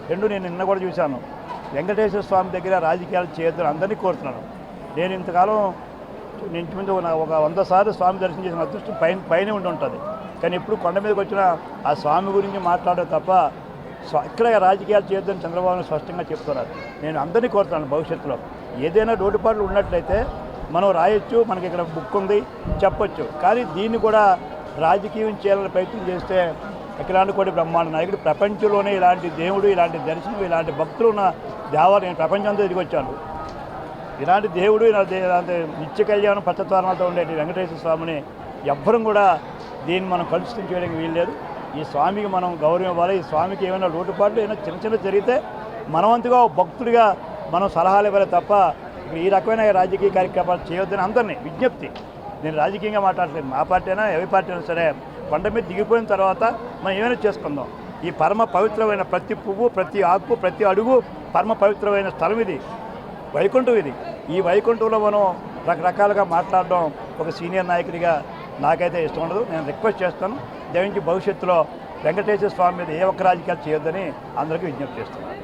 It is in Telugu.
రెండు నేను నిన్న కూడా చూశాను. వెంకటేశ్వర స్వామి దగ్గర రాజకీయాలు చేయొద్దని అందరినీ కోరుతున్నాను. నేను ఇంతకాలం ఇంచుమించు ఒక 100 సార్లు స్వామి దర్శనం చేసిన అదృష్టం పైన ఉండి ఉంటుంది. కానీ ఎప్పుడు కొండ మీదకి వచ్చిన ఆ స్వామి గురించి మాట్లాడడం తప్ప ఇక్కడ రాజకీయాలు చేయొద్దని చంద్రబాబు స్పష్టంగా చెప్తున్నారు. నేను అందరినీ కోరుతున్నాను, భవిష్యత్తులో ఏదైనా లోటుపాట్లు ఉన్నట్లయితే మనం రాయొచ్చు, మనకి ఇక్కడ బుక్ ఉంది చెప్పొచ్చు. కానీ దీన్ని కూడా రాజకీయం చేయాలని ప్రయత్నం చేస్తే అఖిలాండకోటి బ్రహ్మాండ నాయకుడు, ప్రపంచంలోనే ఇలాంటి దేవుడు, ఇలాంటి దర్శనం, ఇలాంటి భక్తులు ఉన్న దేవాలయం నేను ప్రపంచంతో తిరిగి వచ్చాను. ఇలాంటి దేవుడు, ఇలాంటి నిత్య కళ్యాణం పచ్చతోరణాలతో ఉండేటి వెంకటేశ్వర స్వామిని ఎవ్వరం కూడా దీన్ని మనం కలుషితం చేయడానికి వీల్లేదు. ఈ స్వామికి మనం గౌరవం ఇవ్వాలి. ఈ స్వామికి ఏమైనా లోటుపాట్లు ఏమైనా చిన్న జరిగితే మనవంతుగా భక్తుడిగా మనం సలహాలు ఇవ్వాలి తప్ప ఈ రకమైన రాజకీయ కార్యక్రమాలు చేయొద్దని అందరినీ విజ్ఞప్తి. నేను రాజకీయంగా మాట్లాడలేదు. మా పార్టీ అయినా ఏ పార్టీ అయినా సరే కొండ మీద దిగిపోయిన తర్వాత మనం ఏమైనా చేసుకుందాం. ఈ పరమ పవిత్రమైన ప్రతి పువ్వు, ప్రతి ఆకు, ప్రతి అడుగు పరమ పవిత్రమైన స్థలం ఇది, వైకుంఠం ఇది. ఈ వైకుంఠంలో మనం రకరకాలుగా మాట్లాడడం ఒక సీనియర్ నాయకుడిగా నాకైతే ఇష్టం ఉండదు. నేను రిక్వెస్ట్ చేస్తాను, దయవించి భవిష్యత్తులో వెంకటేశ్వర స్వామి మీద ఏ ఒక్క రాజకీయాలు చేయొద్దని అందరికీ విజ్ఞప్తి చేస్తున్నాను.